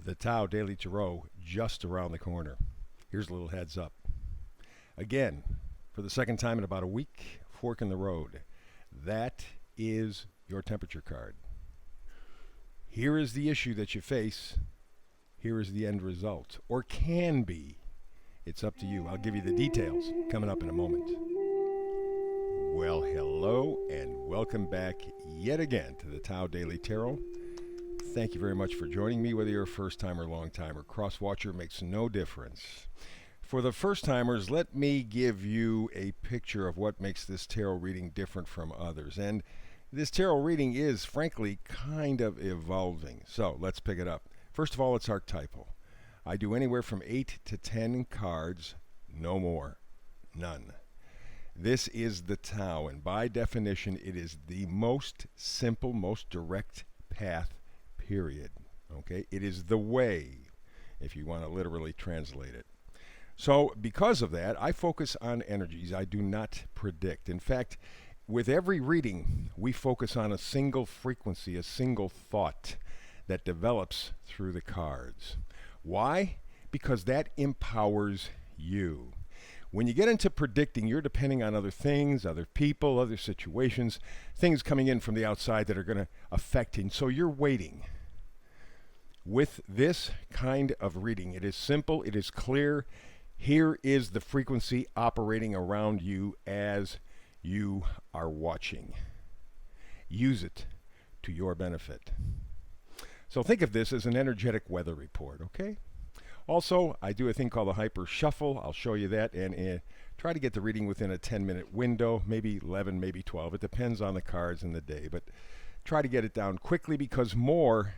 The Tao Daily Tarot just around the corner. Here's a little heads up. Again, for the second time in about a week, fork in the road. That is your temperature card. Here is the issue that you face. Here is the end result, or can be. It's up to you. I'll give you the details coming up in a moment. Well, hello and welcome back yet again to the Tao Daily Tarot. Thank you very much for joining me, whether you're a first-timer, long-timer, cross-watcher, makes no difference. For the first-timers, let me give you a picture of what makes this tarot reading different from others. And this tarot reading is, frankly, kind of evolving. So let's pick it up. First of all, it's archetypal. I do anywhere from 8 to 10 cards, no more, none. This is the Tao, and by definition, it is the most simple, most direct path, period. Okay? It is the way, if you want to literally translate it. So because of that, I focus on energies. I do not predict. In fact, with every reading, we focus on a single frequency, a single thought that develops through the cards. Why? Because that empowers you. When you get into predicting, you're depending on other things, other people, other situations, things coming in from the outside that are going to affect you. So you're waiting. With this kind of reading, it is simple, it is clear. Here is the frequency operating around you as you are watching. Use it to your benefit. So think of this as an energetic weather report, okay? Also, I do a thing called the Hyper Shuffle. I'll show you that and try to get the reading within a 10-minute window, maybe 11, maybe 12. It depends on the cards and the day, but try to get it down quickly because more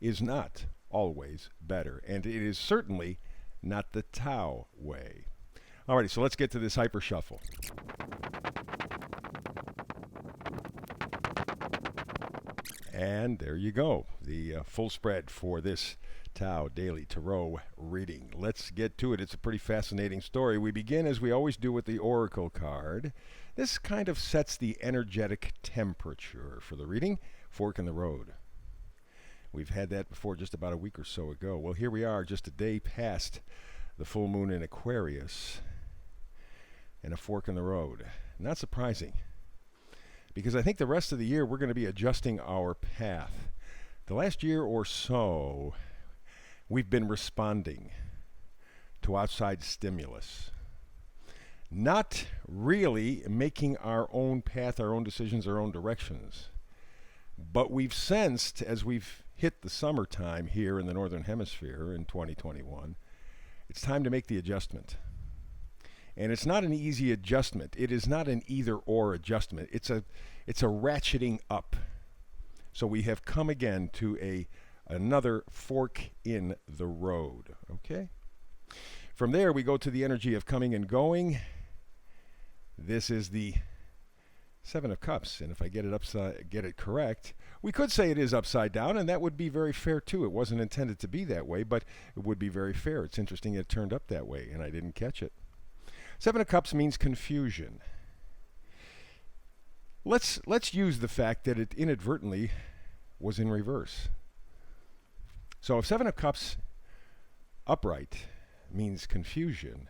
is not always better, and it is certainly not the Tao way. Alrighty, so let's get to this Hyper Shuffle. And there you go, the full spread for this Tao Daily Tarot reading. Let's get to it. It's a pretty fascinating story. We begin, as we always do, with the Oracle card. This kind of sets the energetic temperature for the reading. Fork in the road. We've had that before just about a week or so ago. Well, here we are, just a day past the full moon in Aquarius, and a fork in the road. Not surprising, because I think the rest of the year we're going to be adjusting our path. The last year or so, we've been responding to outside stimulus, not really making our own path, our own decisions, our own directions. But we've sensed, as we've hit the summertime here in the Northern Hemisphere in 2021, it's time to make the adjustment. And it's not an easy adjustment. It is not an either-or adjustment. It's a ratcheting up. So we have come again to another fork in the road. Okay? From there, we go to the energy of coming and going. This is the Seven of Cups, and if I get it correct, we could say it is upside down, and that would be very fair too. It wasn't intended to be that way, but it would be very fair. It's interesting it turned up that way, and I didn't catch it. Seven of Cups means confusion. Let's use the fact that it inadvertently was in reverse. So if Seven of Cups upright means confusion,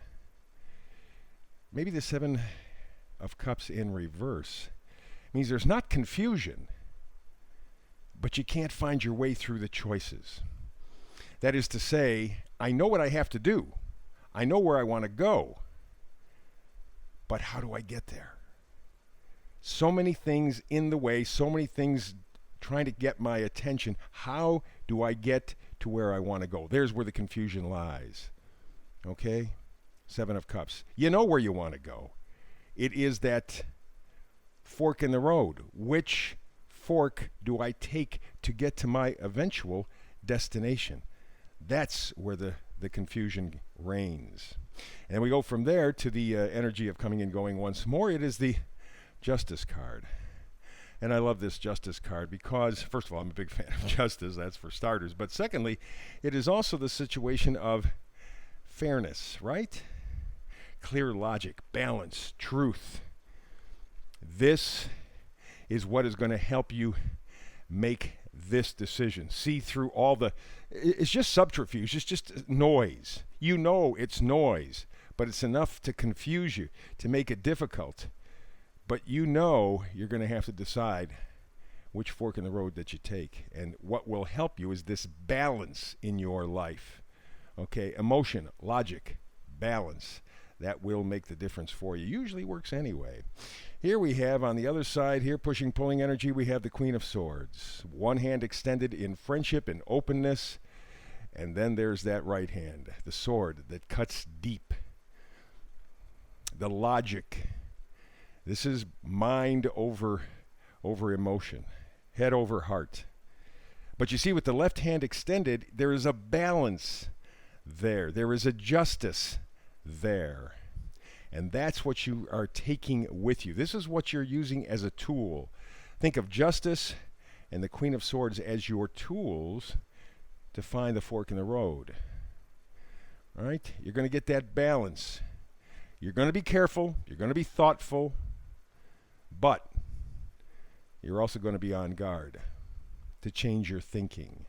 maybe the Seven of Cups in reverse means there's not confusion, but you can't find your way through the choices. That is to say, I know what I have to do. I know where I want to go. But how do I get there? So many things in the way, so many things trying to get my attention. How do I get to where I want to go? There's where the confusion lies. Okay? Seven of Cups. You know where you want to go. It is that fork in the road. Which fork do I take to get to my eventual destination? That's where the confusion reigns. And we go from there to the energy of coming and going once more. It is the Justice card. And I love this Justice card because, first of all, I'm a big fan of justice, that's for starters. But secondly, it is also the situation of fairness, right? Clear logic, balance, truth. This is what is going to help you make this decision. See through all the, it's just subterfuge, it's just noise. You know it's noise, but it's enough to confuse you, to make it difficult. But you know you're going to have to decide which fork in the road that you take. And what will help you is this balance in your life. Okay, emotion, logic, balance. That will make the difference for you. Usually works anyway. Here we have on the other side here, pushing, pulling energy, we have the Queen of Swords. One hand extended in friendship and openness. And then there's that right hand, the sword that cuts deep. The logic. This is mind over emotion, head over heart. But you see, with the left hand extended, there is a balance there. There is a justice there. And that's what you are taking with you. This is what you're using as a tool. Think of justice and the Queen of Swords as your tools to find the fork in the road. All right? You're going to get that balance. You're going to be careful. You're going to be thoughtful. But you're also going to be on guard to change your thinking.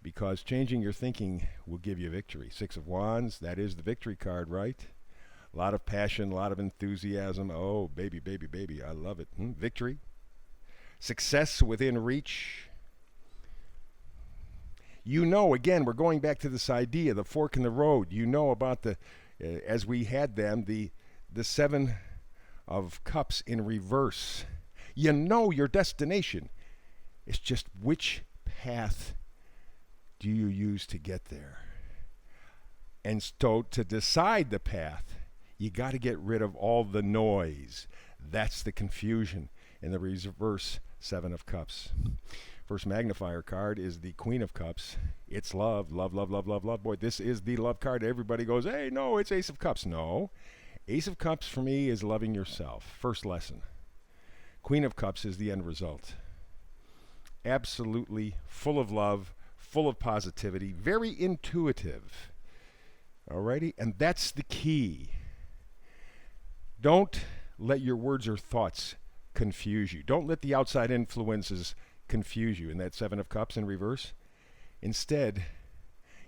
Because changing your thinking will give you victory. Six of Wands, that is the victory card, right? A lot of passion, a lot of enthusiasm. Oh, baby, baby, baby, I love it. Victory. Success within reach. You know, again, we're going back to this idea, the fork in the road. You know about the, as we had them, the Seven of Cups in reverse. You know your destination. It's just which path do you use to get there? And so to decide the path, you got to get rid of all the noise. That's the confusion in the reverse Seven of Cups. First magnifier card is the Queen of Cups. It's love, love, love, love, love, love. Boy, this is the love card. Everybody goes, hey, no, it's Ace of Cups. No. Ace of Cups for me is loving yourself. First lesson. Queen of Cups is the end result. Absolutely full of love, full of positivity, very intuitive. Alrighty? And that's the key. Don't let your words or thoughts confuse you. Don't let the outside influences confuse you in that Seven of Cups in reverse. Instead,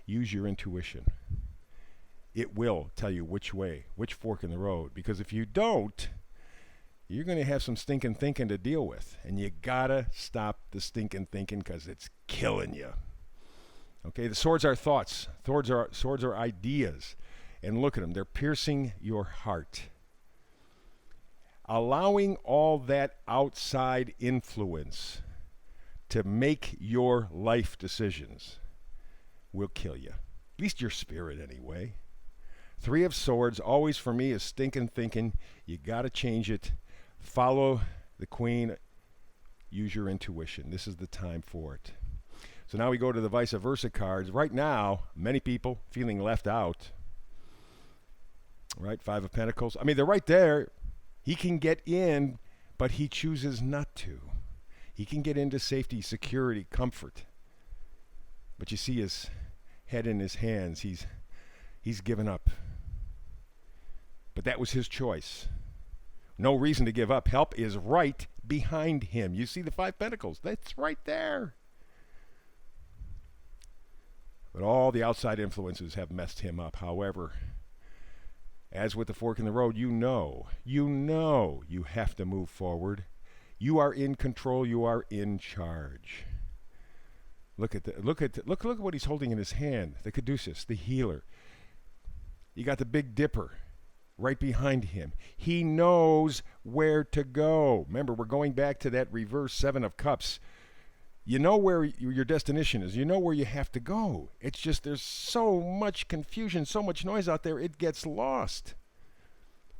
use your intuition. It will tell you which way, which fork in the road. Because if you don't, you're going to have some stinking thinking to deal with. And you got to stop the stinking thinking because it's killing you. Okay, the swords are thoughts. Swords are ideas. And look at them. They're piercing your heart. Allowing all that outside influence to make your life decisions will kill you. At least your spirit anyway. Three of Swords, always for me, is stinking thinking. You got to change it. Follow the Queen. Use your intuition. This is the time for it. So now we go to the vice versa cards. Right now, many people feeling left out. Right? Five of Pentacles. I mean, they're right there. He can get in, but he chooses not to. He can get into safety, security, comfort. But you see his head in his hands. He's given up. But that was his choice. No reason to give up. Help is right behind him. You see the Five Pentacles. That's right there. But all the outside influences have messed him up. However, as with the fork in the road, you know you have to move forward. You are in control. You are in charge. Look at what he's holding in his hand. The Caduceus, the healer. You got the Big Dipper right behind him. He knows where to go. Remember, we're going back to that reverse Seven of Cups. You know where your destination is. You know where you have to go. It's just there's so much confusion, so much noise out there, it gets lost.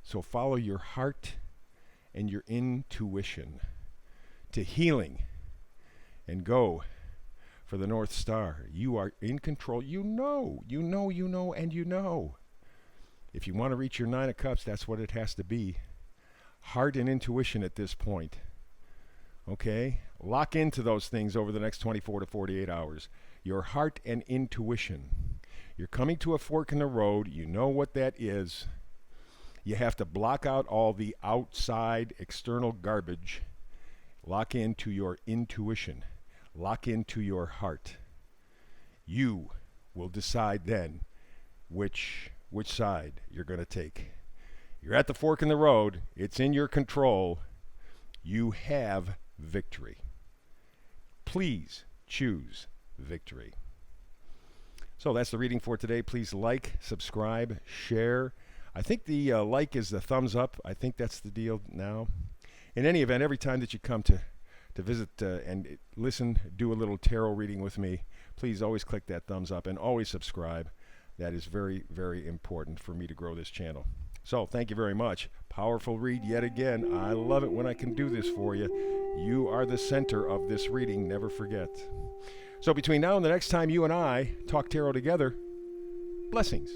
So follow your heart and your intuition to healing and go for the North Star. You are in control. You know. If you want to reach your Nine of Cups, that's what it has to be. Heart and intuition at this point. Okay? Lock into those things over the next 24 to 48 hours. Your heart and intuition. You're coming to a fork in the road. You know what that is. You have to block out all the outside external garbage. Lock into your intuition. lock into your heart. You will decide then which side you're going to take. You're at the fork in the road. It's in your control. You have victory. Please choose victory. So that's the reading for today. Please like, subscribe, share. I think the like is the thumbs up. I think that's the deal now. In any event, every time that you come to visit and listen, do a little tarot reading with me, please always click that thumbs up and always subscribe. That is very, very important for me to grow this channel. So thank you very much. Powerful read yet again. I love it when I can do this for you. You are the center of this reading, never forget. So between now and the next time you and I talk tarot together, blessings.